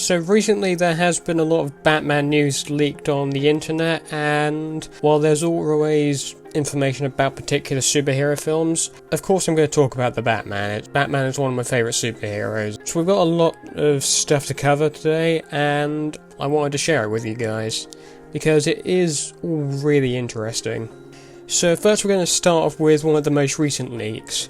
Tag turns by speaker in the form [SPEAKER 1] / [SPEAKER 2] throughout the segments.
[SPEAKER 1] So recently there has been a lot of Batman news leaked on the internet, and while there's always information about particular superhero films, of course I'm going to talk about the Batman. Batman is one of my favourite superheroes. So we've got a lot of stuff to cover today, and I wanted to share it with you guys, because it is all really interesting. So first we're going to start off with one of the most recent leaks.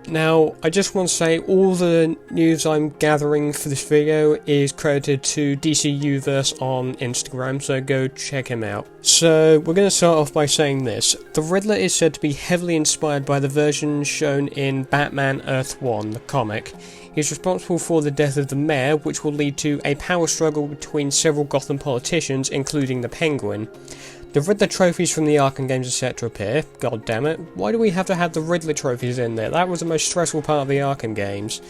[SPEAKER 1] Now, I just want to say all the news I'm gathering for this video is credited to DCUverse on Instagram, so go check him out. So, we're going to start off by saying this. The Riddler is said to be heavily inspired by the version shown in Batman Earth 1, the comic. He is responsible for the death of the mayor, which will lead to a power struggle between several Gotham politicians, including the Penguin. The Riddler trophies from the Arkham games etc. appear. God damn it, why do we have to have the Riddler trophies in there? That was the most stressful part of the Arkham games.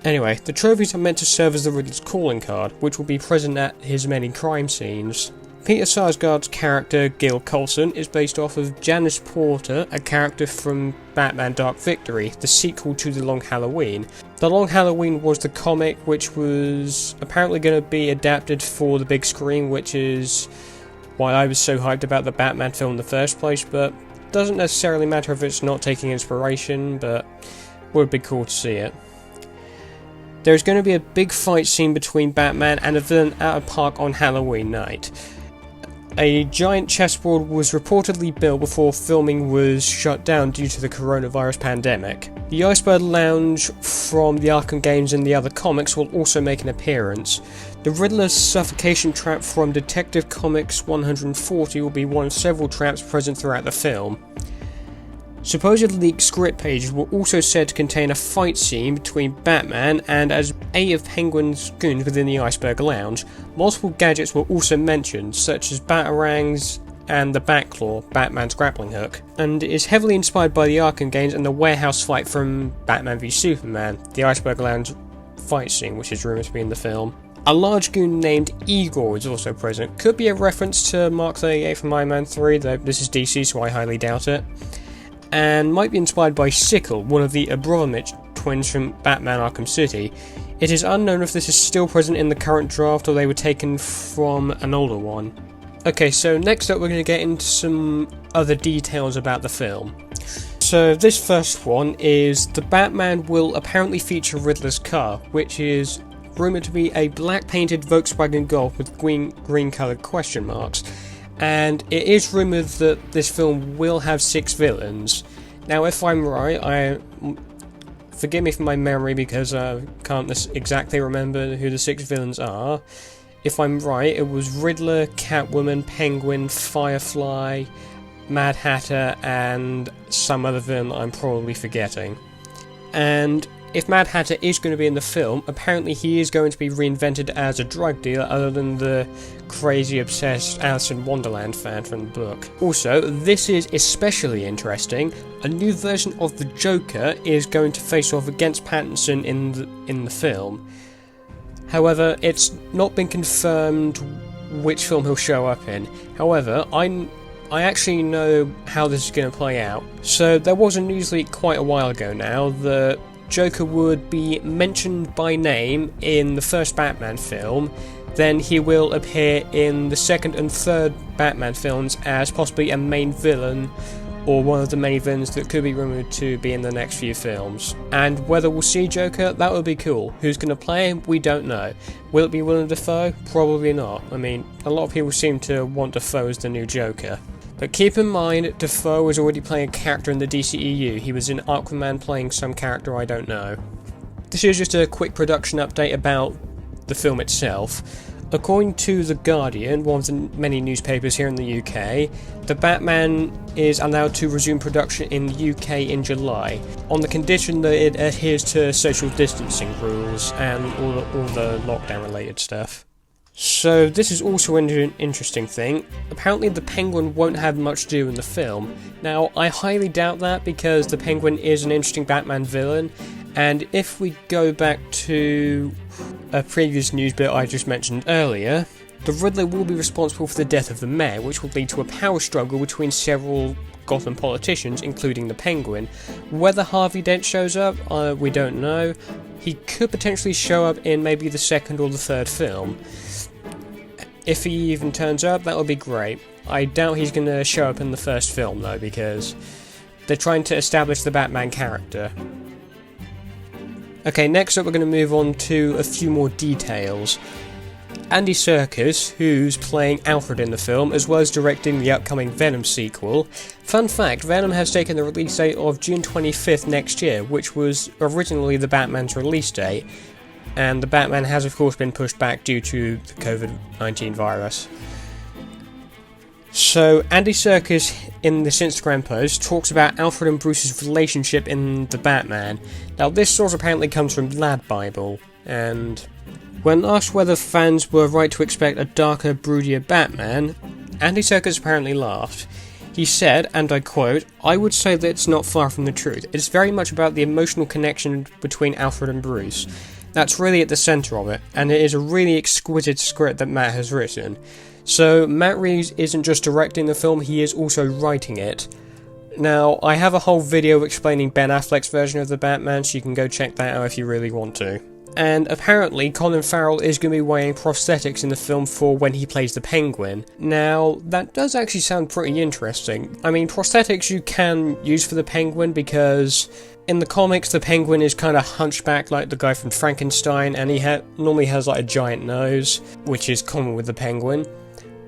[SPEAKER 1] Anyway, the trophies are meant to serve as the Riddler's calling card, which will be present at his many crime scenes. Peter Sarsgaard's character, Gil Coulson, is based off of Janice Porter, a character from Batman Dark Victory, the sequel to The Long Halloween. The Long Halloween was the comic which was apparently going to be adapted for the big screen, which is why I was so hyped about the Batman film in the first place, but doesn't necessarily matter if it's not taking inspiration, but would be cool to see it. There's going to be a big fight scene between Batman and a villain at a park on Halloween night. A giant chessboard was reportedly built before filming was shut down due to the coronavirus pandemic. The Iceberg Lounge from the Arkham games and the other comics will also make an appearance. The Riddler's Suffocation trap from Detective Comics 140 will be one of several traps present throughout the film. Supposed leaked script pages were also said to contain a fight scene between Batman and as a of Penguin's goons within the Iceberg Lounge. Multiple gadgets were also mentioned, such as batarangs and the Batclaw, Batman's grappling hook, and is heavily inspired by the Arkham games and the warehouse fight from Batman v Superman, the Iceberg Lounge fight scene, which is rumoured to be in the film. A large goon named Igor is also present. Could be a reference to Mark 38 from Iron Man 3, though this is DC, so I highly doubt it. And might be inspired by Sickle, one of the Abramovich twins from Batman Arkham City. It is unknown if this is still present in the current draft or they were taken from an older one. Okay, so next up we're going to get into some other details about the film. So this first one is the Batman will apparently feature Riddler's car, which is rumoured to be a black painted Volkswagen Golf with green coloured question marks. And it is rumoured that this film will have 6 villains. Now, if I'm right, forgive me for my memory because I can't exactly remember who the 6 villains are. If I'm right, it was Riddler, Catwoman, Penguin, Firefly, Mad Hatter, and some other villain that I'm probably forgetting. And if Mad Hatter is going to be in the film, apparently he is going to be reinvented as a drug dealer other than the crazy obsessed Alice in Wonderland fan from the book. Also, this is especially interesting, a new version of the Joker is going to face off against Pattinson in the film. However, it's not been confirmed which film he'll show up in. However, I actually know how this is going to play out. So there was a news leak quite a while ago now that Joker would be mentioned by name in the first Batman film, then he will appear in the second and third Batman films as possibly a main villain or one of the many villains that could be rumoured to be in the next few films. And whether we'll see Joker, that would be cool. Who's going to play him? We don't know. Will it be Willem Dafoe? Probably not. I mean, a lot of people seem to want Dafoe as the new Joker. But keep in mind, Dafoe was already playing a character in the DCEU. He was in Aquaman playing some character I don't know. This is just a quick production update about the film itself. According to The Guardian, one of the many newspapers here in the UK, the Batman is allowed to resume production in the UK in July, on the condition that it adheres to social distancing rules and all the lockdown related stuff. So this is also an interesting thing. Apparently the Penguin won't have much to do in the film. Now, I highly doubt that because the Penguin is an interesting Batman villain, and if we go back to a previous news bit I just mentioned earlier, the Riddler will be responsible for the death of the mayor, which will lead to a power struggle between several Gotham politicians, including the Penguin. Whether Harvey Dent shows up, we don't know. He could potentially show up in maybe the second or the third film. If he even turns up, that would be great. I doubt he's going to show up in the first film though, because they're trying to establish the Batman character. Okay, next up we're going to move on to a few more details. Andy Serkis, who's playing Alfred in the film, as well as directing the upcoming Venom sequel. Fun fact, Venom has taken the release date of June 25th next year, which was originally the Batman's release date, and the Batman has of course been pushed back due to the COVID-19 virus. So, Andy Serkis, in this Instagram post, talks about Alfred and Bruce's relationship in The Batman. Now, this source apparently comes from Lad Bible, and when asked whether fans were right to expect a darker, broodier Batman, Andy Serkis apparently laughed. He said, and I quote, "I would say that it's not far from the truth. It's very much about the emotional connection between Alfred and Bruce. That's really at the centre of it, and it is a really exquisite script that Matt has written. So Matt Reeves isn't just directing the film, he is also writing it." Now, I have a whole video explaining Ben Affleck's version of the Batman, so you can go check that out if you really want to. And apparently, Colin Farrell is going to be wearing prosthetics in the film for when he plays the Penguin. Now, that does actually sound pretty interesting. I mean, prosthetics you can use for the Penguin because in the comics, the Penguin is kind of hunchback like the guy from Frankenstein, and he normally has like a giant nose, which is common with the Penguin.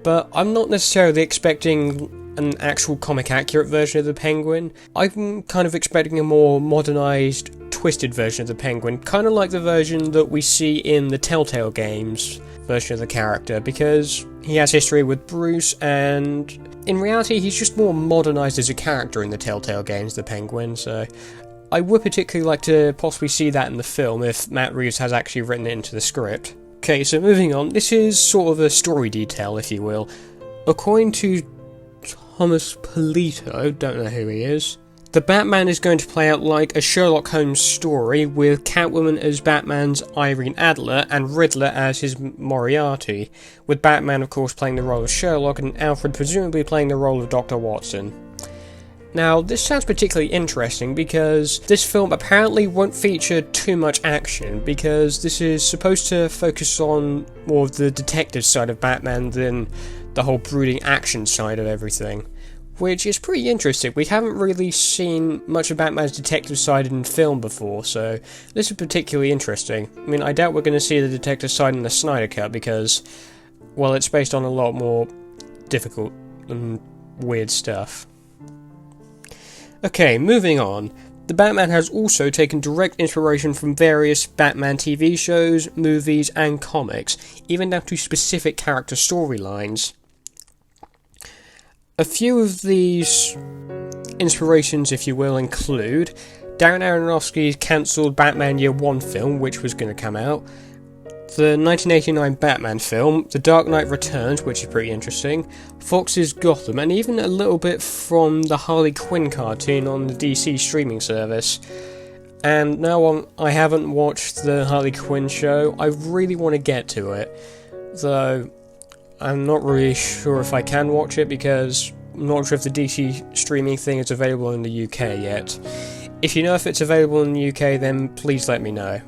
[SPEAKER 1] But I'm not necessarily expecting an actual comic-accurate version of the Penguin. I'm kind of expecting a more modernised, twisted version of the Penguin, kind of like the version that we see in the Telltale games version of the character, because he has history with Bruce, and in reality he's just more modernised as a character in the Telltale games, the Penguin, so I would particularly like to possibly see that in the film if Matt Reeves has actually written it into the script. Okay, so moving on, this is sort of a story detail, if you will. According to Thomas Polito, don't know who he is, the Batman is going to play out like a Sherlock Holmes story, with Catwoman as Batman's Irene Adler and Riddler as his Moriarty, with Batman of course playing the role of Sherlock and Alfred presumably playing the role of Dr. Watson. Now, this sounds particularly interesting because this film apparently won't feature too much action, because this is supposed to focus on more of the detective side of Batman than the whole brooding action side of everything, which is pretty interesting. We haven't really seen much of Batman's detective side in film before, so this is particularly interesting. I mean, I doubt we're going to see the detective side in the Snyder Cut because, well, it's based on a lot more difficult and weird stuff. Okay, moving on. The Batman has also taken direct inspiration from various Batman TV shows, movies, and comics, even down to specific character storylines. A few of these inspirations, if you will, include Darren Aronofsky's cancelled Batman Year One film, which was going to come out, the 1989 Batman film, The Dark Knight Returns, which is pretty interesting, Fox's Gotham, and even a little bit from the Harley Quinn cartoon on the DC streaming service. And now I haven't watched the Harley Quinn show. I really want to get to it, though I'm not really sure if I can watch it because I'm not sure if the DC streaming thing is available in the UK yet. If you know if it's available in the UK, then please let me know.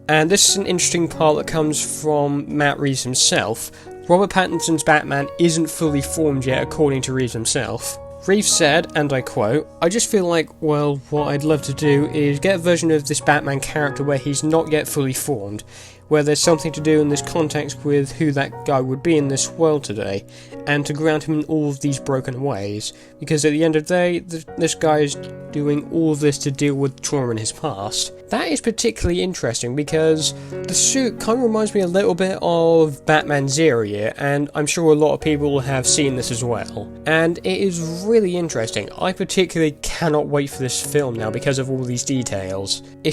[SPEAKER 1] And this is an interesting part that comes from Matt Reeves himself. Robert Pattinson's Batman isn't fully formed yet, according to Reeves himself. Reeves said, and I quote, "I just feel like, well, what I'd love to do is get a version of this Batman character where he's not yet fully formed, where there's something to do in this context with who that guy would be in this world today, and to ground him in all of these broken ways, because at the end of the day, this guy is doing all of this to deal with trauma in his past." That is particularly interesting because the suit kind of reminds me a little bit of Batman Zero Year, and I'm sure a lot of people have seen this as well. And it is really interesting. I particularly cannot wait for this film now because of all these details. It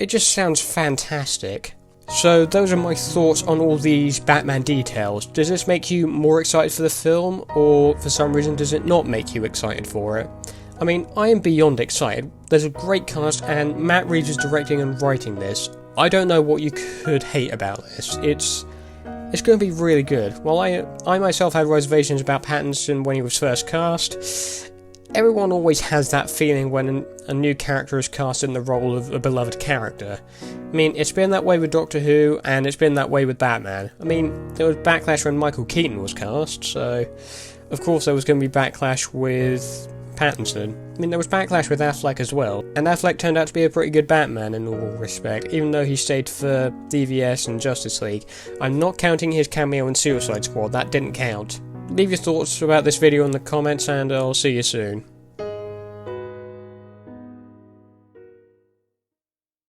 [SPEAKER 1] just sounds fantastic. So those are my thoughts on all these Batman details. Does this make you more excited for the film, or for some reason does it not make you excited for it? I mean, I am beyond excited. There's a great cast and Matt Reeves is directing and writing this. I don't know what you could hate about this. It's it's going to be really good. While I myself had reservations about Pattinson when he was first cast, everyone always has that feeling when a new character is cast in the role of a beloved character. I mean, it's been that way with Doctor Who, and it's been that way with Batman. I mean, there was backlash when Michael Keaton was cast, so of course there was going to be backlash with Pattinson. I mean, there was backlash with Affleck as well, and Affleck turned out to be a pretty good Batman in all respect, even though he stayed for DVS and Justice League. I'm not counting his cameo in Suicide Squad, that didn't count. Leave your thoughts about this video in the comments, and I'll see you soon.